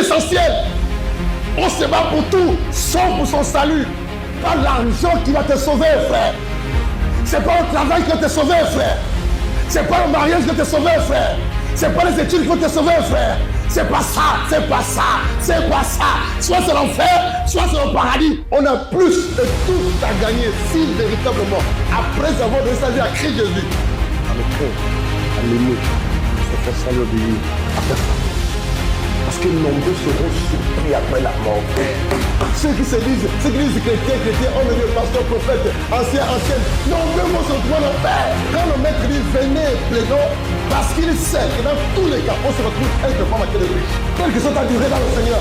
l'essentiel. On se bat pour tout, sauf pour son salut. Pas l'argent qui va te sauver, frère. C'est pas le travail qui va te sauver, frère. C'est pas le mariage qui va te sauver, frère. C'est pas les études qui vont te sauver, frère. C'est pas ça, c'est pas ça, c'est pas ça. Soit c'est l'enfer, soit c'est le paradis. On a plus de tout à gagner si véritablement, après avoir donné sa vie à Christ Jésus, à le cœur, à l'aimer, à faire ça, l'obéir, à faire ça. Parce que nombreux seront surpris après la mort. Ceux qui disent chrétiens, on est pasteur, prophète, ancien. Nombreux vont se retrouver en enfer. Quand le maître dit venez, plaidons, parce qu'il sait que dans tous les cas, on se retrouve quelque part à quel riche. Quelle que soit ta durée dans le Seigneur.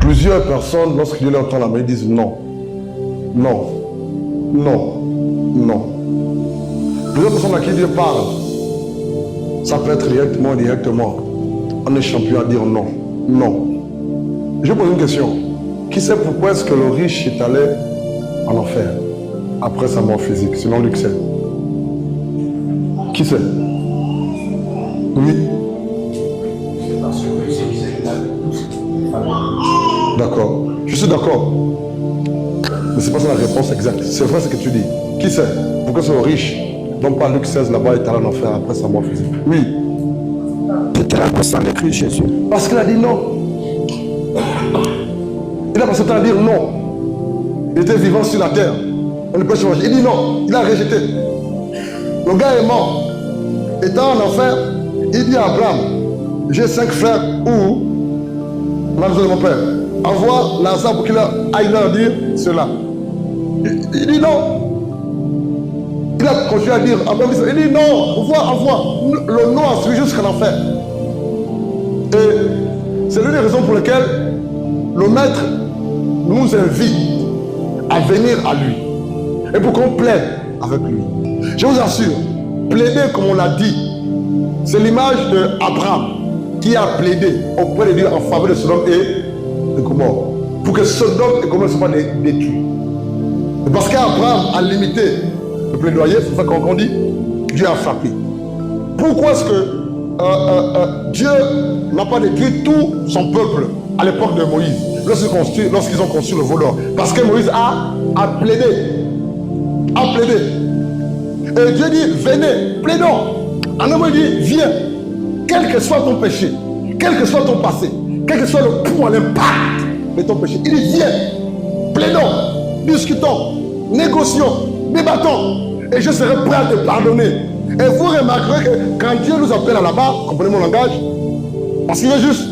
Plusieurs personnes, lorsque Dieu leur tend la main, ils disent non. Non. Non. Non. Plusieurs personnes à qui Dieu parle, ça peut être directement ou indirectement. On est champion à dire non. Non. Je pose une question. Qui sait pourquoi est-ce que le riche est allé en enfer après sa mort physique, selon Luc 7? Qui sait? Oui. D'accord. Je suis d'accord. Mais c'est pas ça la réponse exacte. C'est vrai ce que tu dis. Qui sait? Pourquoi c'est le riche? Donc pas Luc 16 là-bas est allé en enfer après sa mort physique. Oui. Peut-être à cause de Christ Jésus. Parce qu'il a dit non. Il a passé le temps à dire non. Il était vivant sur la terre. On ne peut pas changer. Il dit non. Il a rejeté. Le gars est mort. Étant en enfer, il dit à Abraham, j'ai 5 frères où la maison de mon père. Envoie Lazare pour qu'il aille leur dire cela. Il dit non. Il a continué à dire, il dit non, envoie. Le non a suivi jusqu'à l'enfer. Et c'est l'une des raisons pour lesquelles le maître nous invite à venir à lui. Et pour qu'on plaide avec lui. Je vous assure, plaider comme on l'a dit, c'est l'image d'Abraham qui a plaidé auprès de Dieu en faveur de Sodome et de Gomorrhe. Pour que Sodome et Gomorrhe ne soient pas détruits. Parce qu'Abraham a limité le plaidoyer, c'est ça qu'on dit, Dieu a frappé. Pourquoi est-ce que Dieu n'a pas détruit tout son peuple à l'époque de Moïse, lorsqu'ils ont construit le veau d'or? Parce que Moïse a plaidé. Et Dieu dit, venez, plaidons. En homme, il dit, viens, quel que soit ton péché, quel que soit ton passé, quel que soit le poids, l'impact de ton péché, il dit, viens, plaidons, discutons, négocions, débattons, et je serai prêt à te pardonner. Et vous remarquerez que quand Dieu nous appelle à la barre, comprenez mon langage, parce qu'il veut juste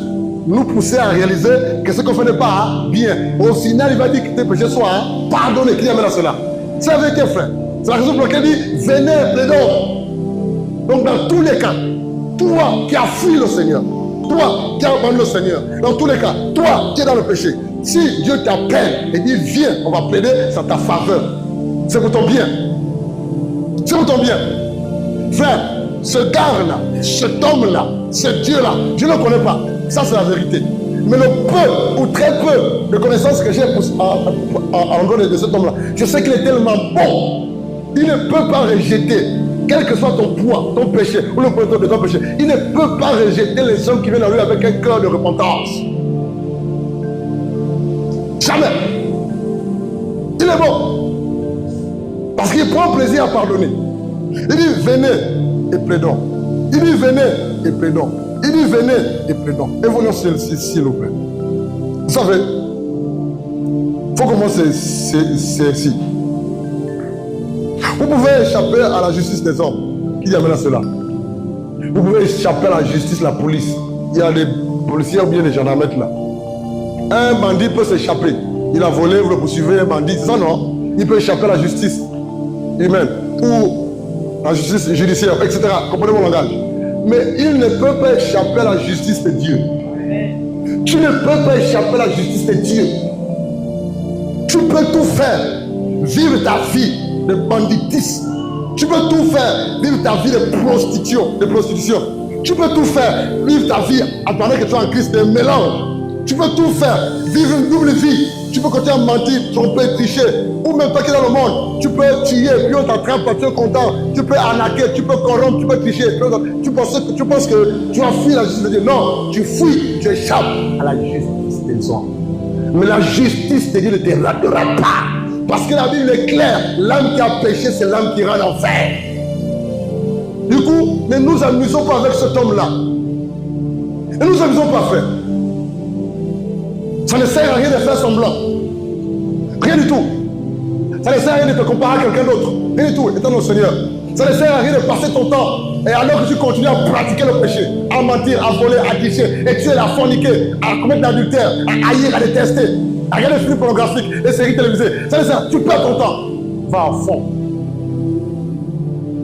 nous pousser à réaliser que ce qu'on fait n'est pas bien. Au final, il va dire que tes péchés soient pardonnés. Qui amène à cela? C'est la vérité, frère. C'est la raison pour laquelle il dit, venez, plaidons. Donc dans tous les cas, toi qui as fui le Seigneur, toi qui as abandonné le Seigneur, dans tous les cas, toi qui es dans le péché, si Dieu t'appelle et dit, viens, on va plaider, c'est à ta faveur. C'est pour ton bien. C'est pour ton bien. Frère, ce gars-là, cet homme-là, ce Dieu-là, je ne le connais pas. Ça, c'est la vérité. Mais le peu ou très peu de connaissances que j'ai en l'endroit de cet homme-là, je sais qu'il est tellement bon. Il ne peut pas rejeter, quel que soit ton poids, ton péché, ou le poids de ton péché, il ne peut pas rejeter les hommes qui viennent à lui avec un cœur de repentance. Jamais. Il est bon. Parce qu'il prend plaisir à pardonner. Il dit, venez et plaidons. Il dit, venez et plaidons. Il dit, venez et plaidons. Et venons s'il vous plaît. Vous savez, il faut commencer ici. Vous pouvez échapper à la justice des hommes. Qui amène à cela? Vous pouvez échapper à la justice, la police. Il y a des policiers ou bien des gendarmettes là. Un bandit peut s'échapper. Il a volé, vous le poursuivez, un bandit. Ça non. Il peut échapper à la justice humaine ou la justice judiciaire, etc. Comprenez mon langage? Mais il ne peut pas échapper à la justice de Dieu. Tu ne peux pas échapper à la justice de Dieu. Tu peux tout faire, vivre ta vie de banditisme. Tu peux tout faire, vivre ta vie de prostitution. Tu peux tout faire, vivre ta vie, pendant que tu es en Christ, de mélange. Tu peux tout faire, vivre une double vie. Tu peux continuer à mentir, tromper, tricher. ou même toi qui es dans le monde, tu peux tuer, puis on t'attrape, tu es content, tu peux arnaquer, tu peux corrompre, tu peux tricher, tu penses que tu as fui la justice de Dieu. Non, tu fuis, tu échappes à la justice des hommes. Mais la justice de Dieu ne te ratera pas. Parce que la Bible est claire, l'âme qui a péché, c'est l'âme qui ira en enfer. Du coup, ne nous amusons pas avec cet homme-là. Ne nous amusons pas, frère. Ça ne sert à rien de faire semblant. Rien du tout. Ça ne sert à rien de te comparer à quelqu'un d'autre. Rien du tout, étant le Seigneur. Ça ne sert à rien de passer ton temps. Et alors que tu continues à pratiquer le péché, à mentir, à voler, à tricher, et tuer, à forniquer, à commettre l'adultère, à haïr, à détester, à regarder des films pornographiques, des séries télévisées. Ça ne sert à rien. Tu perds ton temps. Va à fond.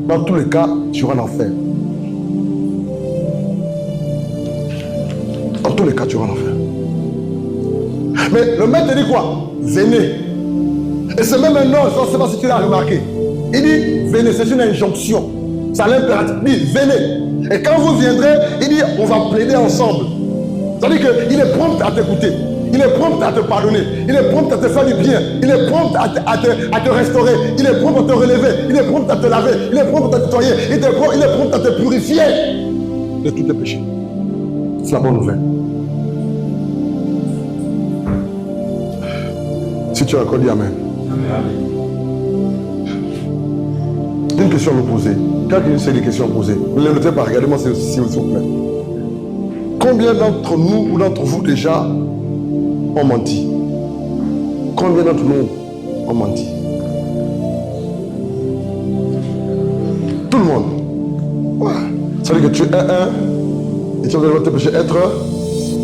Dans tous les cas, tu vas en enfer. Dans tous les cas, tu vas en enfer. Mais le maître dit quoi? Venez. Et c'est même un nom, je ne sais pas si tu l'as remarqué. Il dit, venez, c'est une injonction. C'est l'impératif. Il dit, venez. Et quand vous viendrez, il dit, on va plaider ensemble. C'est-à-dire qu'il est prompt à t'écouter. Il est prompt à te pardonner. Il est prompt à te faire du bien. Il est prompt à te restaurer. Il est prompt à te relever. Il est prompt à te laver. Il est prompt à te nettoyer. Il est prompt à te purifier de tous tes péchés. C'est la bonne nouvelle. Si tu as encore dit Amen. Une question à me poser. Quelqu'un sait des questions à poser. Ne le notez pas, regardez-moi s'il vous plaît. Combien d'entre nous ou d'entre vous déjà ont menti? Combien d'entre nous ont menti? Tout le monde. Ouais. Ça veut dire que tu es un et tu vas tes péchés être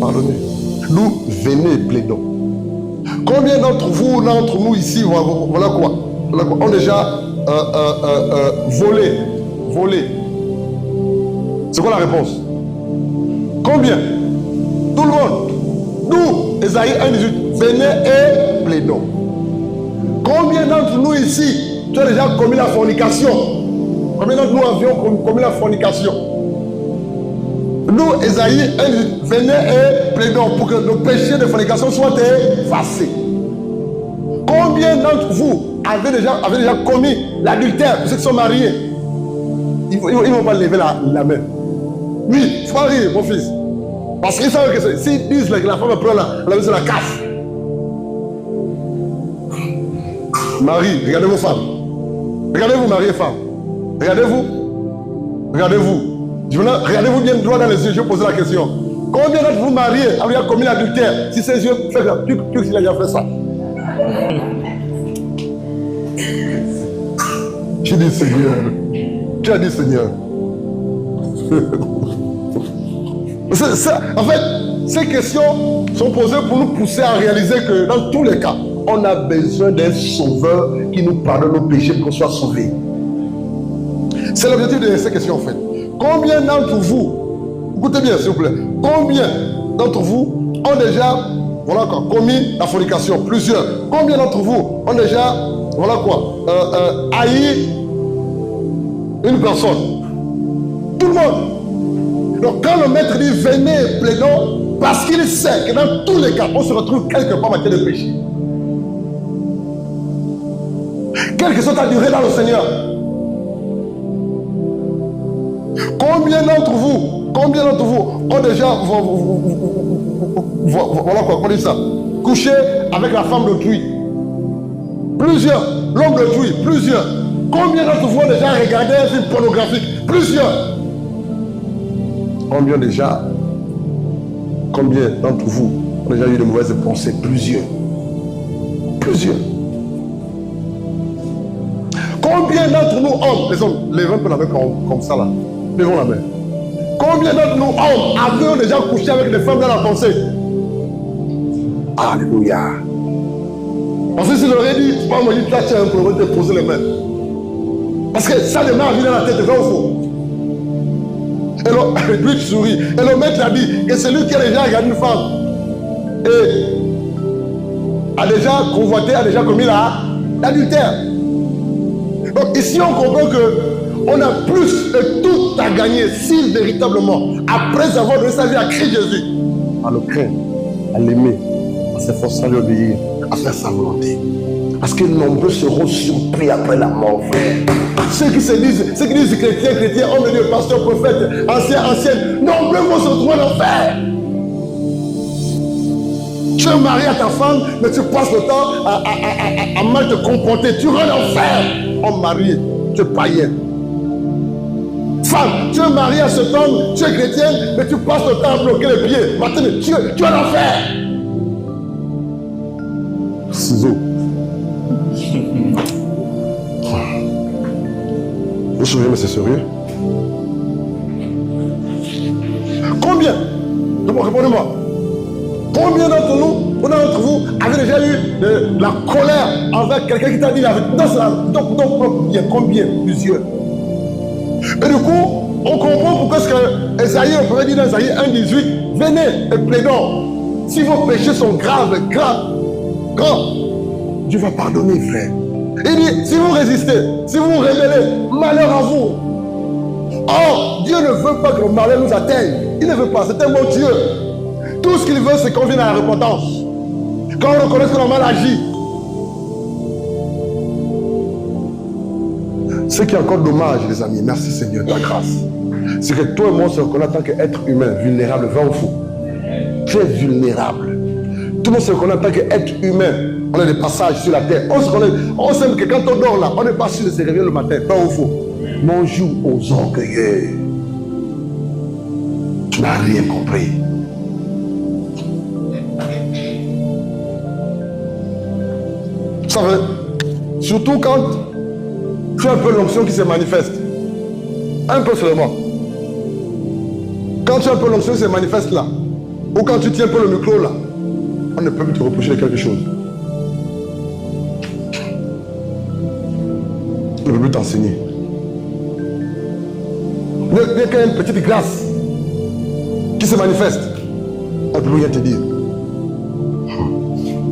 pardonné. Nous, venez et plaidons. Combien d'entre vous, d'entre nous ici, voilà quoi, ont déjà volé? C'est quoi la réponse? Combien? Tout le monde. Nous, Ésaïe 1,18, venez et plaidons. Combien d'entre nous ici, tu as déjà commis la fornication? Combien d'entre nous avions commis la fornication? Nous, Ésaïe 1,18, venez et plaidons pour que nos péchés de fornication soient effacés. Combien d'entre vous avaient déjà commis l'adultère pour ceux qui sont mariés? Ils ne vont pas lever la main. Oui, il faut rire, mon fils. Parce qu'ils savent que s'ils disent que la femme prend la main, c'est la casse. Marie, regardez vos femmes. Regardez-vous, mari et femme. Regardez-vous. Regardez-vous bien droit dans les yeux, je vais poser la question. Combien d'entre vous mariés avaient commis l'adultère? Si ses yeux font ça, tu qu'il a déjà fait ça. J'ai dit Seigneur. Tu as dit Seigneur. En fait, ces questions sont posées pour nous pousser à réaliser que dans tous les cas, on a besoin d'un sauveur qui nous pardonne nos péchés pour qu'on soit sauvés. C'est l'objectif de ces questions en fait. Combien d'entre vous, écoutez bien s'il vous plaît, combien d'entre vous ont déjà commis la fornication? Plusieurs. Combien d'entre vous ont déjà haï une personne? Tout le monde. Donc quand le maître dit venez plaidons, parce qu'il sait que dans tous les cas, on se retrouve quelque part en matière de péché. Quelle que soit ta durée dans le Seigneur. Combien d'entre vous ont déjà couché avec la femme d'autrui? Plusieurs. L'homme d'autrui, plusieurs. Combien d'entre vous ont déjà regardé un film pornographique? Plusieurs. Combien d'entre vous ont déjà eu de mauvaises pensées? Plusieurs. Combien d'entre nous, hommes, les hommes, levez un peu la main comme ça là. Levons la main. Combien d'entre nous, hommes, avaient déjà couché avec des femmes dans la pensée? Alléluia. Parce que s'il aurait dit, c'est pas moi qui tâche un peu, on va te poser les mains. Parce que ça démarre à venir dans la tête, c'est vrai ou faux? Et lui tu souris. Et le maître a dit que celui qui a déjà regardé une femme et a déjà convoité, a déjà commis l'adultère. Donc ici on comprend qu'on a plus de tout à gagner si véritablement, après avoir donné sa vie à Christ Jésus, à le craindre, à l'aimer, à s'efforcer à lui obéir, à faire sa volonté. Parce que nombreux seront surpris après la mort, frère. Ceux qui disent chrétiens, hommes de Dieu, pasteurs, prophètes, anciennes, nombreux vont se retrouver en enfer. Tu es marié à ta femme, mais tu passes le temps à mal te comporter. Tu rentres en enfer. Homme marié, tu es païen. Femme, tu es marié à cet homme, tu es chrétienne, mais tu passes le temps à bloquer les pieds. Maintenant, tu es en enfer. Ciseaux. Vous souriez, mais c'est sérieux. Combien? Répondez-moi. Combien d'entre vous avez déjà eu de la colère envers quelqu'un qui t'a dit la vérité? Dans ton propre bien, combien? Plusieurs. Et du coup, on comprend pourquoi ce que Esaïe, le prophète dit dans Esaïe 1,18, venez et plaidons. Si vos péchés sont graves, Dieu va pardonner, frère. Il dit, si vous résistez, si vous vous rébellez, malheur à vous. Or, Dieu ne veut pas que le malheur nous atteigne. Il ne veut pas, c'est un bon Dieu. Tout ce qu'il veut, c'est qu'on vienne à la repentance. Quand on reconnaisse qu'on a mal agi. Ce qui est encore dommage, les amis, merci Seigneur de la grâce, c'est que toi et moi, on se reconnaît en tant qu'être humain, vulnérable, vrai ou faux. Tu es vulnérable. Tout le monde se reconnaît en tant qu'être humain. On a des passages sur la terre. On sait que quand on dort là, on n'est pas sûr de se réveiller le matin. Vrai ou faux. Mais on joue aux orgueilleux. Tu n'as rien compris. Ça veut, surtout quand tu as un peu l'onction qui se manifeste. Un peu seulement. Quand tu as un peu l'onction qui se manifeste là, ou quand tu tiens un peu le micro là, on ne peut plus te reprocher de quelque chose. On ne peut plus t'enseigner. Dès qu'il y a une petite grâce qui se manifeste, on ne peut rien te dire.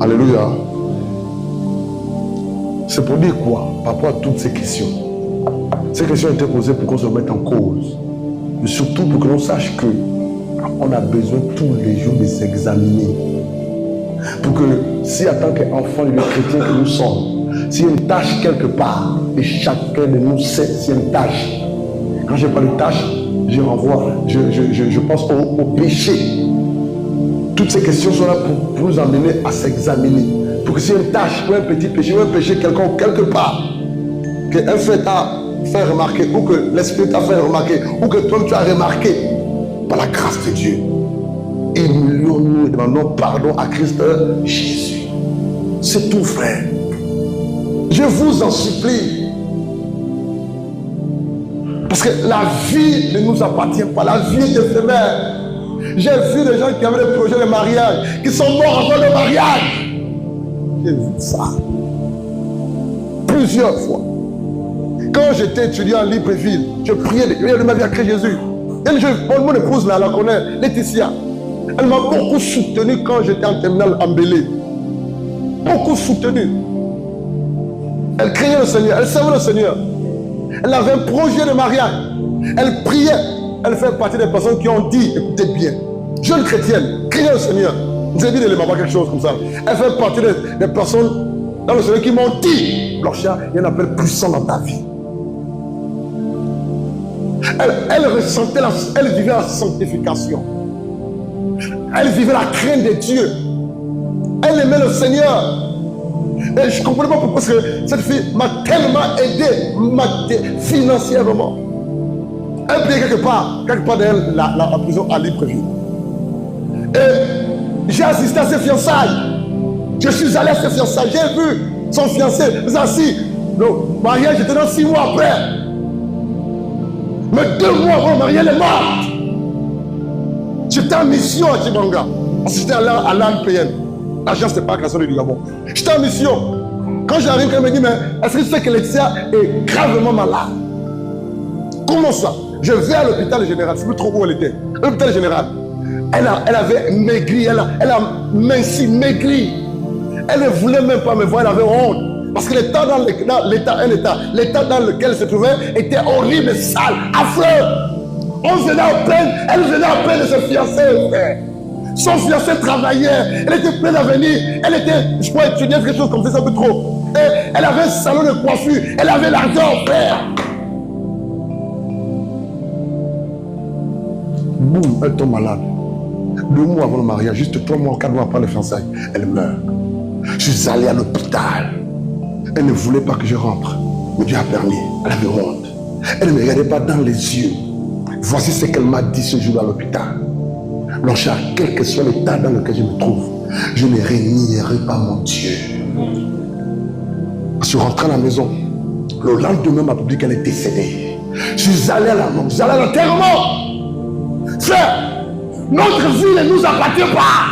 Alléluia. C'est pour dire quoi par rapport à toutes ces questions? Ces questions ont été posées pour qu'on se mette en cause. Mais surtout pour que l'on sache que on a besoin tous les jours de s'examiner. Pour que si en tant qu'enfant de chrétien que nous sommes, s'il y a une tâche quelque part, et chacun de nous sait s'il y a une tâche. Quand je parle de tâche, je renvoie, je pense au péché. Toutes ces questions sont là pour nous amener à s'examiner. Pour que s'il y a une tâche, ou un petit péché, ou un péché quelconque, quelque part, qu'un fait t'a fait remarquer, ou que l'Esprit t'a fait remarquer, ou que toi tu as remarqué, par la grâce de Dieu, humilions-nous et demandons pardon à Christ Jésus. C'est tout, frère. Je vous en supplie. Parce que la vie ne nous appartient pas, la vie est éphémère. J'ai vu des gens qui avaient des projets de mariage, qui sont morts avant le mariage. J'ai vu ça. Plusieurs fois. Quand j'étais étudiant à Libreville, je priais de ma vie à Christ Jésus. Et mon épouse, là, elle la connaît, Laetitia. Elle m'a beaucoup soutenu quand j'étais en terminale en Bélé. Beaucoup soutenu. Elle craignait le Seigneur, elle servait le Seigneur. Elle avait un projet de mariage. Elle priait. Elle fait partie des personnes qui ont dit, écoutez bien, jeune chrétienne, craignait le Seigneur. Vous avez dit de l'émamer quelque chose comme ça. Elle fait partie des personnes dans le Seigneur qui m'ont dit, Lorcia, il y a un appel puissant dans ta vie. Elle ressentait, elle vivait la sanctification. Elle vivait la crainte de Dieu. Elle aimait le Seigneur. Et je ne comprenais pas pourquoi, parce que cette fille m'a tellement aidé financièrement. Elle payait quelque part derrière la prison à Libreville. Et j'ai assisté à ses fiançailles. Je suis allé à ses fiançailles. J'ai vu son fiancé assis. Le mariage était dans 6 mois après. Mais 2 mois avant le mariage, elle est morte. J'étais en mission à Chibanga. J'étais à l'ANPN. L'agence de parc national du Gabon. J'étais en mission. Quand j'arrive, elle me dit, mais est-ce que tu sais que Laetitia est gravement malade? Comment ça? Je vais à l'hôpital général. Je ne sais plus trop où elle était. L'hôpital général. Elle avait maigri. Elle a minci, maigri. Elle ne voulait même pas me voir. Elle avait honte. Parce que l'état dans lequel elle se trouvait était horrible, sale, affreux. Elle venait à peine de se fiancer, frère. Son fiancé travaillait, elle était pleine d'avenir, elle était, je crois, étudiante, quelque chose comme ça, un peu trop. Elle avait un salon de coiffure. Elle avait l'argent, frère. Boum, elle tombe malade. 2 mois avant le mariage, juste 3 mois, 4 mois après le fiançailles, elle meurt. Je suis allé à l'hôpital. Elle ne voulait pas que je rentre. Mais Dieu a permis. Elle avait honte. Elle ne me regardait pas dans les yeux. Voici ce qu'elle m'a dit ce jour à l'hôpital. Loncha, quel que soit l'état dans lequel je me trouve, je ne renierai pas mon Dieu. Je suis rentré à la maison. Le lendemain, ma publique, elle est décédée. Je suis allé à la mort. Je suis allé à l'enterrement. Frère, notre vie ne nous appartient pas.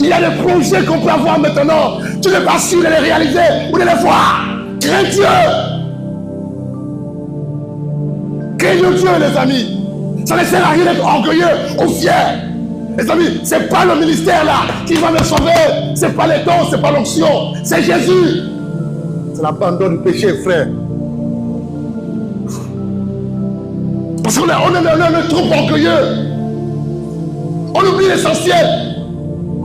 Il y a des projets qu'on peut avoir maintenant. Tu n'es pas sûr de les réaliser ou de les voir. Crains Dieu. Craignons Dieu, les amis. Ça ne sert à rien d'être orgueilleux ou fier. Les amis, ce n'est pas le ministère là qui va me sauver. Ce n'est pas les dons, ce n'est pas l'onction. C'est Jésus. C'est l'abandon du péché, frère. Parce qu'on est trop orgueilleux. On oublie l'essentiel.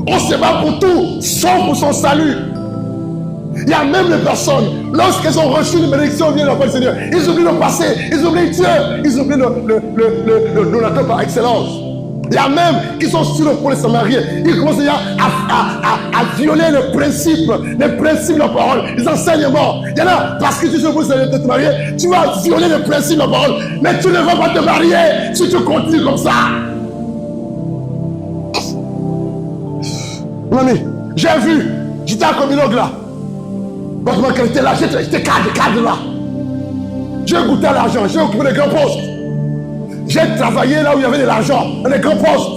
On se bat pour tout, sauf pour son salut. Il y a même les personnes, lorsqu'elles ont reçu une bénédiction, viennent après le Seigneur, ils oublient le passé, ils oublient Dieu, ils oublient le donateur par excellence. Il y a même qui sont sur le point de se marier, ils commencent à violer les principes de la parole, les enseignements. Il y en a, parce que tu sais pour te marier, tu vas violer les principes de la parole, mais tu ne vas pas te marier si tu continues comme ça. Mon ami, j'ai vu, j'étais à communologue là. Quand ma qualité là, j'étais cadre là. J'ai goûté à l'argent, j'ai occupé des grands postes. J'ai travaillé là où il y avait de l'argent, dans des grands postes.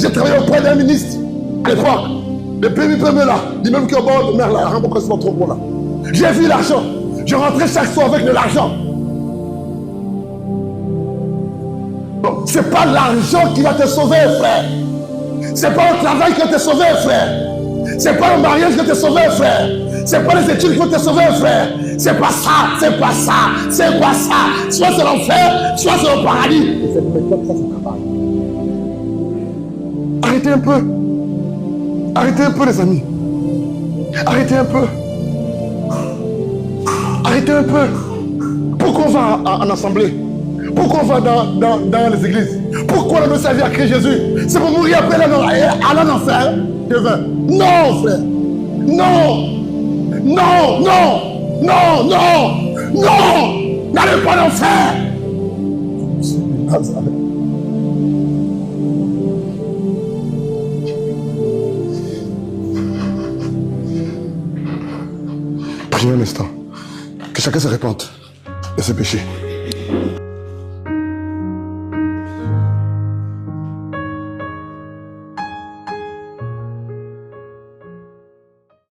J'ai travaillé auprès d'un ministre à l'époque. Le PMI là, dit même qu'il y a au bord de mer là, il y a un rembourssement trop bon là. J'ai vu l'argent. Je rentrais chaque soir avec de l'argent. Bon, c'est pas l'argent qui va te sauver, frère. C'est pas le travail qui va te sauver, frère. C'est pas le mariage qui va te sauver, frère. C'est pas les études qui vont te sauver, frère. C'est pas ça, c'est pas ça, c'est pas ça. Soit c'est l'enfer, soit c'est le paradis. Et c'est maintenant que ça se travaille. Arrêtez un peu. Arrêtez un peu, les amis. Arrêtez un peu. Arrêtez un peu. Pourquoi on va en assemblée? Pourquoi on va dans les églises? Pourquoi on veut servir à Christ Jésus? C'est pour mourir après aller en enfer? Non, frère. Non. Non, non, non, non, non. N'allez pas en enfer. Prions un instant. Que chacun se répande de ses péchés.